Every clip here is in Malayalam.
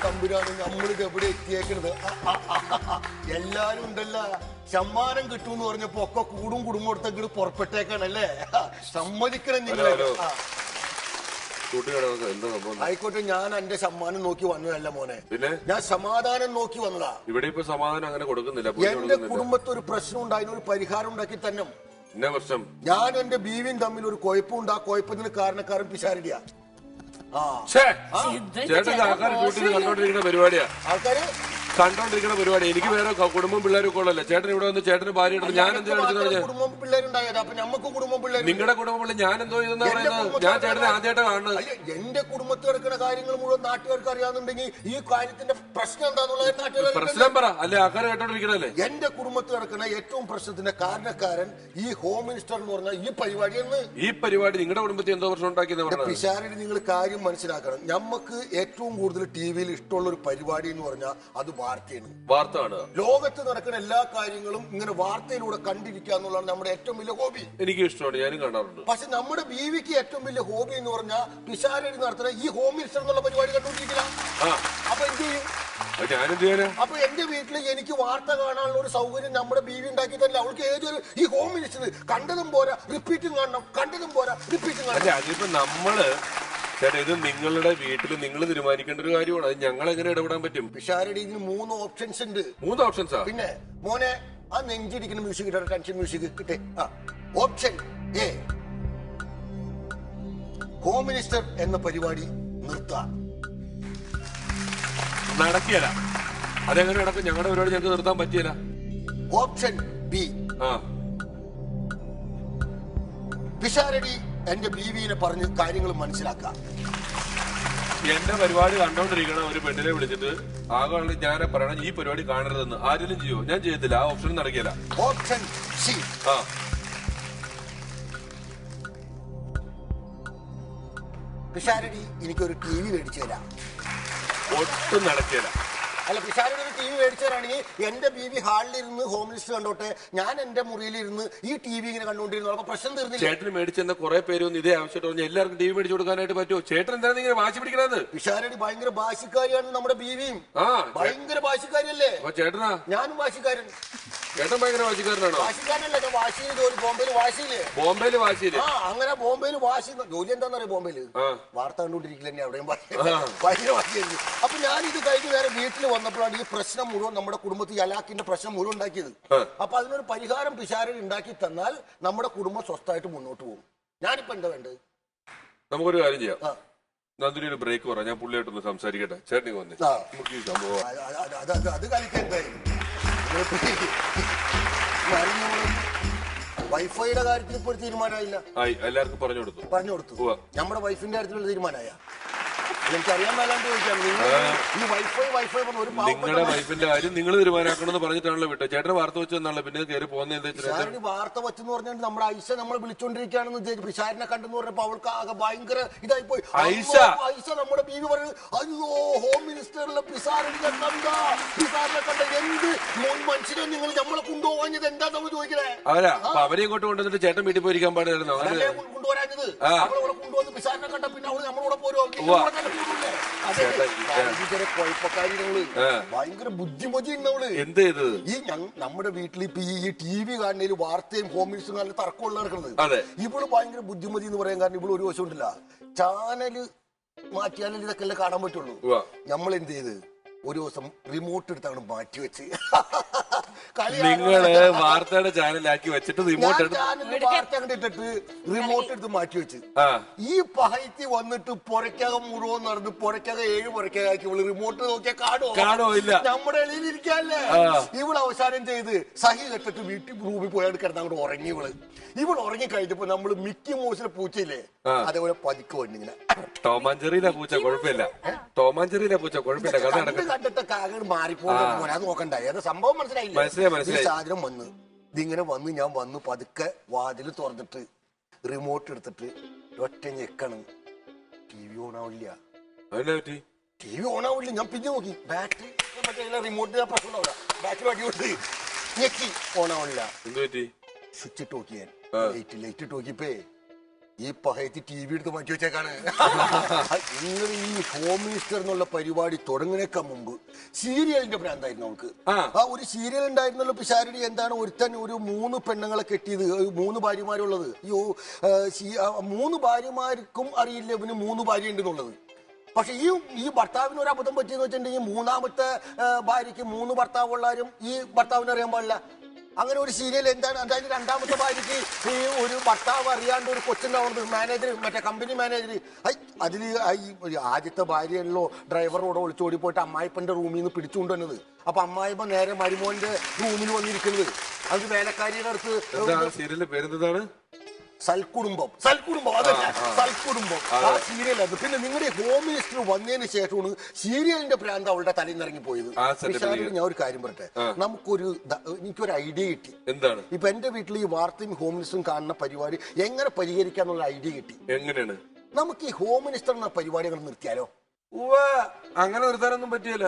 തമ്പുരാണ് നമ്മളിത് എവിടെ എത്തിയേക്കണത്. എല്ലാരും ഉണ്ടല്ല സമ്മാനം കിട്ടുമെന്ന് പറഞ്ഞപ്പോ ഒക്കെ കൂടും കുടുംബം കൊടുത്തെങ്കിലും പുറപ്പെട്ടേക്കാണല്ലേ. സമ്മതിക്കണം നിങ്ങൾ. ആയിക്കോട്ടെ, ഞാൻ എന്റെ സമ്മാനം നോക്കി വന്നതല്ല മോനെ, പിന്നെ ഞാൻ സമാധാനം നോക്കി വന്നതാ. ഇവിടെ ഇപ്പൊ സമാധാനം അങ്ങനെ കൊടുക്കുന്നില്ല. എന്റെ കുടുംബത്തിൽ ഒരു പ്രശ്നം ഉണ്ടായിരുന്നു, ഒരു പരിഹാരം ഉണ്ടാക്കി തന്നെ. ഞാൻ എന്റെ ബീവിയും തമ്മിൽ ഒരു കുഴപ്പമുണ്ട്. ആ കുഴപ്പത്തിന് കാരണക്കാരൻ പിശാരടിയാ. കണ്ടോണ്ടിരിക്കുന്ന പരിപാടിയാ കണ്ടോണ്ടിരിക്കുന്ന പരിപാടി. എനിക്ക് വേറെ കുടുംബം പിള്ളേരൊക്കെ ഉള്ളല്ലേ. ചേട്ടൻ ഇവിടെ വന്ന് ചേട്ടന് ഭാര്യ ഞാൻ കുടുംബം പിള്ളേരുണ്ടായത്. അപ്പൊ നമുക്ക് കുടുംബം പിള്ളേർ, നിങ്ങളുടെ കുടുംബം പിള്ളേർ ഞാൻ എന്തോ ഇതെന്ന് പറയുന്നത്. ഞാൻ ചേട്ടനെ ആദ്യമായിട്ട് കാണുന്നത്. എന്റെ കുടുംബത്തിൽ നടക്കുന്ന കാര്യങ്ങൾ മുഴുവൻ നാട്ടുകാർക്ക് അറിയാന്നുണ്ടെങ്കിൽ ഈ കാര്യത്തിന്റെ പ്രശ്നം എന്താന്നുള്ളത് നാട്ടുകാർ പ്രശ്നം പറ അല്ലെ. ആൾക്കാർ കേട്ടോണ്ടിരിക്കണല്ലേ. എന്റെ കുടുംബത്തിൽ നടക്കുന്ന ഏറ്റവും പ്രശ്നത്തിന്റെ കാരണക്കാരൻ ഈ ഹോം മിനിസ്റ്റർ എന്ന് പറഞ്ഞ ഈ പരിപാടിയെന്ന്. ഈ പരിപാടി നിങ്ങളുടെ കുടുംബത്തിൽ എന്തോ പ്രശ്നം ഉണ്ടാക്കിയെന്ന് പിശാരടി, നിങ്ങൾ കാര്യം മനസ്സിലാക്കണം. നമുക്ക് ഏറ്റവും കൂടുതൽ ടിവിയിൽ ഇഷ്ടമുള്ള ഒരു പരിപാടി എന്ന് പറഞ്ഞാൽ അത് വാർത്തയാണ്. ലോകത്ത് നടക്കുന്ന എല്ലാ കാര്യങ്ങളും ഇങ്ങനെ വാർത്തയിലൂടെ കണ്ടിരിക്കുക എന്നുള്ളതാണ് നമ്മുടെ ഏറ്റവും വലിയ ഹോബി. എനിക്ക് ഇഷ്ടമാണ്, ഞാനും കാണാറുണ്ട്. പക്ഷെ നമ്മുടെ ബീവിക്ക് ഏറ്റവും വലിയ ഹോബി എന്ന് പറഞ്ഞാൽ പിശാരടി നടത്തുന്ന ഈ ഹോം മിനിസ്റ്റർ എന്നുള്ള പരിപാടി കണ്ടുകൊണ്ടിരിക്കില്ല. അപ്പൊ എന്ത് ചെയ്യും? അപ്പൊ എന്റെ വീട്ടിൽ എനിക്ക് വാർത്ത കാണാനുള്ള ഒരു സൗകര്യം നമ്മുടെ ബീവി ഉണ്ടാക്കി തന്നെ. അവൾക്ക് ഏതൊരു ഈ ഹോം മിനിസ്റ്റർ കണ്ടതും പോരാ, റിപ്പീറ്റും കാണണം, കണ്ടതും പോരാ, റിപ്പീറ്റും കാണണം. അതിപ്പോ നമ്മള് ചേട്ടാ, ഇത് നിങ്ങളുടെ വീട്ടിൽ നിങ്ങൾ തീരുമാനിക്കേണ്ട ഒരു കാര്യമാണ്. അത് ഞങ്ങൾ എങ്ങനെ ഇടപെടാൻ പറ്റും? പിഷാരടി, ഇതിന് 3 ഓപ്ഷൻസ് ഉണ്ട്. 3 ഓപ്ഷൻസാ? പിന്നെ മോനെ, ആ നെഞ്ചിടിക്കുന്ന മ്യൂസിക് കിട്ടാൻ ടെൻഷൻ മ്യൂസിക് കിട്ടേ. ഓപ്ഷൻ എ, ഹോം മിനിസ്റ്റർ എന്ന പരിപാടി നിർത്താം. നടക്കിയല്ല. അതെങ്ങനെ നടക്കും? ഞങ്ങളുടെ പരിപാടി ഞങ്ങൾക്ക് നിർത്താൻ പറ്റിയല്ല. ഓപ്ഷൻ ബി, പിഷാരടി എന്റെ ബീവിനെ പറഞ്ഞ് കാര്യങ്ങൾ മനസ്സിലാക്കാം. എന്റെ പരിപാടി കണ്ടോണ്ടിരിക്കണ ഒരു പെണ്ണിനെ വിളിച്ചിട്ട് ആകെ ഞാൻ പറയണം ഈ പരിപാടി കാണരുതെന്ന്. ആരെങ്കിലും ചെയ്യോ? ഞാൻ ചെയ്യത്തില്ല. ആ ഓപ്ഷൻ നടക്കില്ല. ഓപ്ഷൻ സി, പിഷാരടി എനിക്കൊരു TV മേടിച്ചു തരാം. ഒട്ടും നടക്കില്ല. അല്ല, പിഷാരടി ഒരു TV മേടിച്ചു തരാണെങ്കിൽ എന്റെ ബീവി ഹാളിലിരുന്ന് ഹോം മിനിസ്റ്റർ കണ്ടോട്ടെ, ഞാൻ എന്റെ മുറിയിലിരുന്ന് ഈ TV ഇങ്ങനെ കണ്ടോണ്ടിരുന്നു. അപ്പൊ പ്രശ്നം തീർന്നില്ല. ചേട്ടന് മേടിച്ചെന്ന കുറെ പേര് ഒന്ന് ഇതേ ആവശ്യമായിട്ട് പറഞ്ഞാൽ എല്ലാവർക്കും TV മേടിച്ചു കൊടുക്കാനായിട്ട് പറ്റുമോ? ചേട്ടൻ എന്താണ് ഇങ്ങനെ വാശി പിടിക്കണത്? പിഷാരടി ഭയങ്കര ഭാഷക്കാരിയാണ് നമ്മുടെ ബീവിയും. ഭയങ്കര ഭാഷക്കാരിയല്ലേ? ചേട്ടനാ? ഞാനും ഭാഷക്കാരൻ. ചേട്ടൻ ഭയങ്കര വാശിക്കാരനാണോ? വാശിക്കാരനല്ല, ഞാൻ വാശിയിൽ ജോലി. ബോംബെയില് വാശിയില്ലേ? ബോംബെയില് വാശിയില്ലേ? അങ്ങനെ ബോംബെയില് വാശി. ജോലി എന്താണെന്നറിയാം? ബോംബെയില് വാർത്ത കണ്ടുകൊണ്ടിരിക്കില്ല തന്നെ. അവിടെയും ഭയങ്കര വാശിയായിരുന്നു. അപ്പൊ ഞാൻ ഇത് കഴിഞ്ഞ് വേറെ വീട്ടിൽ വന്നപ്പോഴാണ് ഈ പ്രശ്നം മുഴുവൻ, നമ്മുടെ കുടുംബത്തിൽ അലാക്കിന്റെ പ്രശ്നം മുഴുവൻ ഉണ്ടാക്കിയത്. അപ്പൊ അതിനൊരു പരിഹാരം പിശാരടി ഉണ്ടാക്കി തന്നാൽ നമ്മുടെ കുടുംബം സ്വസ്ഥമായിട്ട് മുന്നോട്ട് പോകും. ഞാനിപ്പോ എന്താ വേണ്ടത്? നമുക്കൊരു കാര്യം ചെയ്യാം. നന്ദിനി ഒരു ബ്രേക്ക് പറയാം. ഞാൻ പുള്ളിയായിട്ടൊന്ന് സംസാരിക്കട്ടെ. ചേട്ടനിക്ക് വന്നേ. അത് കളിക്കാൻ വൈഫൈയുടെ കാര്യത്തിൽ ഇപ്പൊ ഒരു തീരുമാനമായില്ല. എല്ലാവർക്കും പറഞ്ഞു കൊടുത്തു. നമ്മുടെ വൈഫിന്റെ കാര്യത്തിലുള്ള തീരുമാനമായ എനിക്കറിയാൻ മേലാണ്ട് ചോദിക്കാം. ഈ വൈഫൈ നിങ്ങളുടെ വൈഫിന്റെ കാര്യം നിങ്ങൾ തീരുമാനാക്കണമെന്ന് പറഞ്ഞിട്ടാണല്ലോ വിട്ടത്. ചേട്ടന് വാർത്ത വെച്ചെന്നാണല്ലോ പിന്നെ കയറി പോകുന്നത്. വാർത്ത വെച്ചെന്ന് പറഞ്ഞാൽ നമ്മുടെ ഐഷ നമ്മളെ വിളിച്ചോണ്ടിരിക്കുകയാണെന്ന് വിചാരിച്ചു. പിഷാരിനെ കണ്ടെന്ന് പറഞ്ഞപ്പോ അവൾക്ക് ആകെ ഭയങ്കര ഇതായി പോയി. ഐഷ നമ്മുടെ ബീവി പറഞ്ഞു, അയ്യോ ഹോം മിനിസ്റ്ററിലെ പിഷാരിനെ കണ്ട എന്ത് മനുഷ്യനെ നിങ്ങൾ നമ്മളെ കൊണ്ടുപോകാഞ്ഞത് എന്താ നമ്മൾ ചോദിക്കണേ? അവരെ ഇങ്ങോട്ട് കൊണ്ടുവന്നിട്ട് ചേട്ടൻ വീട്ടിൽ പോയിരിക്കാൻ പാടില്ലായിരുന്നോ? കൊണ്ടുവരാഞ്ഞത് അവളെ കൊണ്ടുവന്ന് പിഷാരിനെ കണ്ട പിന്നെ അവള് നമ്മളോട് പോരുമോ? ഭയങ്കര ബുദ്ധിമതി ഉണ്ടവള്. എന്ത് ചെയ്ത്? ഈ നമ്മുടെ വീട്ടിൽ ഇപ്പൊ ഈ TV കാണുന്നതിൽ വാർത്തയും ഹോം മിനിസ്റ്ററും നല്ല തർക്കമുള്ള നടക്കുന്നത്. ഇവള് ഭയങ്കര ബുദ്ധിമതി എന്ന് പറയാൻ കാരണം ഇവള് ഒരു വശം ഉണ്ടല്ല, ചാനല് മാറ്റിയാലും ഇതൊക്കെ കാണാൻ പറ്റുള്ളൂ. നമ്മൾ എന്ത് ചെയ്ത് ഒരു ദിവസം റിമോട്ട് എടുത്താണ് മാറ്റിവെച്ച് നിങ്ങള് വാർത്തയുടെ ചാനലാക്കി വെച്ചിട്ട് റിമോട്ട് വാർത്ത ഇട്ടിട്ട് റിമോട്ട് എടുത്ത് മാറ്റിവെച്ച് ഈ പഹൈത്തി വന്നിട്ട് പുറയ്ക്കകം മുഴുവൻ നടന്ന് പുറയ്ക്കകം 7 പുറയ്ക്കകാക്കി ഇവള് റിമോട്ട് നോക്കിയാൽ കാണോ ഇല്ല. നമ്മുടെ ഇടയിൽ ഇരിക്കാല്ലേ. ഇവള് അവസാനം ചെയ്ത് സഹി കെട്ടിട്ട് വീട്ടിൽ റൂമിൽ പോയാൽ കിടന്ന് അങ്ങോട്ട് ഉറങ്ങി. ഇവള് ഉറങ്ങി കഴിഞ്ഞപ്പോ നമ്മള് മിക്കി മൗസിലെ പൂച്ചയില്ലേ, അതേപോലെ പതുക്കെ വന്നിങ്ങനെ ടോമാഞ്ചെറിയിലെ പൂച്ച കുഴപ്പമില്ല. ടോമാഞ്ചെറിയിലെ പൂച്ച കുഴപ്പമില്ല. കണ്ടിട്ട് കാകട് മാറിപ്പോകും. അത് നോക്കണ്ട ഏത് സംഭവം മനസ്സിലായില്ല. സാധനം വന്ന് ഇതിങ്ങനെ ഞാൻ വന്ന് പതുക്കെ വാതില് തുറന്നിട്ട് റിമോട്ട് എടുത്തിട്ട് ഒറ്റ ഞെക്കണം. TV ഓൺ ആവില്ല. TV ഓൺ ആവില്ല. ഞാൻ പിന്നെ നോക്കി ബാറ്ററി റിമോട്ട് പ്രശ്നം ബാറ്ററി അടി കൊടുത്ത് ഞെക്കി ഓൺ ആവില്ല. സ്വിച്ച് ഇട്ട് നോക്കി. ഞാൻ ലൈറ്റ് ഇട്ട് നോക്കിയപ്പേ ഈ പഹയത്തി TV എടുത്ത് മാറ്റി വെച്ചേക്കാണ്. നിങ്ങൾ ഈ ഹോം മിനിസ്റ്റർ എന്നുള്ള പരിപാടി തുടങ്ങുന്നേക്കാൾ മുമ്പ് സീരിയലിന്റെ ഭ്രാന്തായിരുന്നു നമുക്ക്. ആ ഒരു സീരിയൽ ഉണ്ടായിരുന്നല്ലോ പിഷാരടി, എന്താണ് ഒരുത്തൻ ഒരു 3 പെണ്ണുങ്ങളെ കെട്ടിയത്, 3 ഭാര്യമാരുള്ളത്. അയ്യോ, 3 ഭാര്യമാർക്കും അറിയില്ല ഇവന് 3 ഭാര്യ ഉണ്ടെന്നുള്ളത്. പക്ഷെ ഈ ഭർത്താവിന് ഒരു അബദ്ധം പറ്റിയെന്ന് വെച്ചിട്ടുണ്ടെങ്കിൽ 3ാമത്തെ ഭാര്യയ്ക്ക് 3 ഭർത്താവുള്ളാരും ഈ ഭർത്താവിന് അറിയാൻ പാടില്ല. അങ്ങനെ ഒരു സീരിയൽ എന്താണ്, അതായത് 2ാമത്തെ ഭാര്യയ്ക്ക് ഈ ഒരു ഭർത്താവ് അറിയാണ്ട് ഒരു കൊച്ചുണ്ടാവുന്നത്, മാനേജർ, മറ്റേ കമ്പനി മാനേജർ. അതിൽ ആദ്യത്തെ ഭാര്യയല്ലോ ഡ്രൈവറോടെ ഒളിച്ചോടി പോയിട്ട് അമ്മായിപ്പന്റെ റൂമിൽ നിന്ന് പിടിച്ചുകൊണ്ട് വന്നത്. അപ്പൊ അമ്മായിപ്പ നേരെ മരുമോന്റെ റൂമിൽ വന്നിരിക്കുന്നത്. അത് വേലക്കാരിയുടെ അടുത്ത് സീരിയലിന്റെ പേരെന്താണ്? സൽക്കുടുംബം. അതല്ല, സൽക്കുടുംബം. ആ സീരിയലാണ്. പിന്നെ നിങ്ങളുടെ ഹോം മിനിസ്റ്റർ വന്നതിന് ശേഷമാണ് സീരിയലിന്റെ ഭ്രാന്ത് അവളുടെ തലയിൽ നിന്ന് ഇറങ്ങിപ്പോയത്. ഞാൻ ഒരു കാര്യം പറയട്ടെ, എനിക്കൊരു ഐഡിയ കിട്ടി. എന്താണ്? ഇപ്പൊ എന്റെ വീട്ടിൽ ഈ വാർത്തയും ഹോം മിനിസ്റ്ററും കാണുന്ന പരിപാടി എങ്ങനെ പരിഹരിക്കാന്നുള്ള ഐഡിയ കിട്ടി. എങ്ങനെയാണ്? നമുക്ക് ഈ ഹോം മിനിസ്റ്റർ എന്ന പരിപാടികൾ നിർത്തിയാലോ? അങ്ങനെ നിർത്താനൊന്നും പറ്റിയല്ല.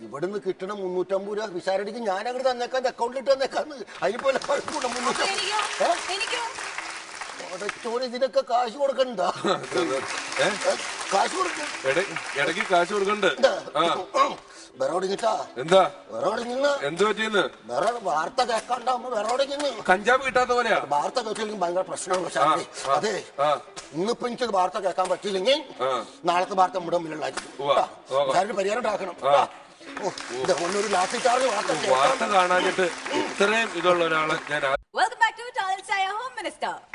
ഇവിടുന്ന് കിട്ടണ 350 രൂപ വിശാരടിക്ക് ഞാൻ അങ്ങോട്ട് തന്നേക്കാൻ, അക്കൗണ്ടിൽ ഇട്ട് തന്നേക്കാന്ന്. അതിനിപ്പോലെ ഇതിനൊക്കെ കാശ് കൊടുക്കണ്ട. കാശ് ഇടയ്ക്ക് കാശ് കൊടുക്കണ്ട. എന്താ എന്ത് പറ്റിയെന്ന് വാർത്ത കേൾക്കാണ്ടാവുമ്പോ വേറോടെ കഞ്ചാവ് കിട്ടാത്ത പോലെയാ. വാർത്ത കേട്ടില്ലെങ്കിൽ ഭയങ്കര പ്രശ്നമാണ്. പക്ഷേ അതെ, ഇന്നിപ്പോ എനിക്കത് വാർത്ത കേൾക്കാൻ പറ്റിയില്ലെങ്കിൽ നാളത്തെ വാർത്ത നമ്മുടെ മുന്നിലുണ്ടായിരിക്കും. പരിഹാരം ഉണ്ടാക്കണം. ഒരു ലാത്തി ചാർജ് വാർത്ത കാണാനിട്ട് ഇത്രയും ഇതുള്ള ഒരാളെ ഞാൻ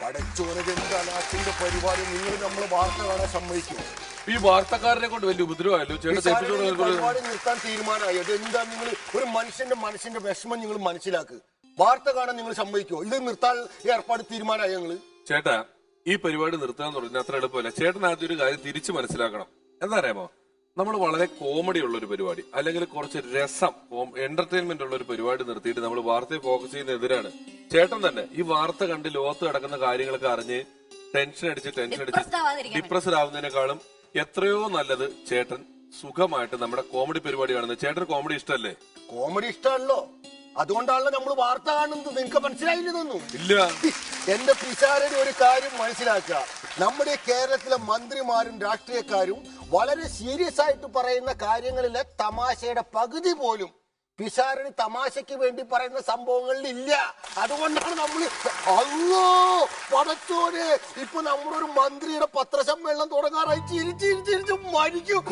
പടച്ചോനത്തിന്റെ പരിപാടി നിങ്ങൾ നമ്മള് വാർത്ത കാണാൻ സമ്മതിക്കും. ഈ വാർത്തക്കാരനെ കൊണ്ട് വലിയ ഉപദ്രവമല്ലോ പരിപാടി നിർത്താൻ തീരുമാനമായി. അതെന്താ, നിങ്ങൾ ഒരു മനുഷ്യന്റെ മനസ്സിന്റെ വിഷമം നിങ്ങൾ മനസ്സിലാക്കുക. വാർത്ത കാണാൻ നിങ്ങൾ സമ്മതിക്കുമോ? ഇത് നിർത്താൻ ഏർപ്പാട് തീരുമാനമായി ഞങ്ങള്. ചേട്ടാ, ഈ പരിപാടി നിർത്താന്ന് പറഞ്ഞാൽ അത്ര എളുപ്പമല്ല. ചേട്ടൻ ആദ്യം ഒരു കാര്യം തിരിച്ചു മനസ്സിലാക്കണം. എന്താ അറിയാമോ, നമ്മൾ വളരെ കോമഡി ഉള്ള ഒരു പരിപാടി, അല്ലെങ്കിൽ കുറച്ച് രസം, എന്റർടൈൻമെന്റ് ഉള്ള ഒരു പരിപാടി നിർത്തിയിട്ട് നമ്മൾ വാർത്തയെ ഫോക്കസ് ചെയ്യുന്ന എതിരാണ്. ചേട്ടൻ തന്നെ ഈ വാർത്ത കണ്ട് ലോകത്ത് നടക്കുന്ന കാര്യങ്ങളൊക്കെ അറിഞ്ഞ് ടെൻഷൻ അടിച്ച് ഡിപ്രസ്ഡ് ആവുന്നതിനേക്കാളും എത്രയോ നല്ലത് ചേട്ടൻ സുഖമായിട്ട് നമ്മുടെ കോമഡി പരിപാടി കാണുന്നത്. ചേട്ടൻ കോമഡി ഇഷ്ടമല്ലേ? കോമഡി ഇഷ്ടമല്ലോ, അതുകൊണ്ടാണല്ലോ നമ്മൾ വാർത്ത കാണുന്നത്. നിങ്ങൾക്ക് മനസ്സിലായില്ലെന്നൊന്നും ഇല്ല. എന്റെ പിശാരടി ഒരു കാര്യം മനസ്സിലാക്കുക, നമ്മുടെ കേരളത്തിലെ മന്ത്രിമാരും രാഷ്ട്രീയക്കാരും വളരെ സീരിയസ് ആയിട്ട് പറയുന്ന കാര്യങ്ങളിലെ തമാശയുടെ പകുതി പോലും പിശാരടി തമാശയ്ക്ക് വേണ്ടി പറയുന്ന സംഭവങ്ങളിൽ ഇല്ല. അതുകൊണ്ടാണ് നമ്മൾ പടച്ചോനെ ഇപ്പൊ നമ്മുടെ ഒരു മന്ത്രിയുടെ പത്രസമ്മേളനം തുടങ്ങാറായി ചിരിച്ചു മരിക്കും.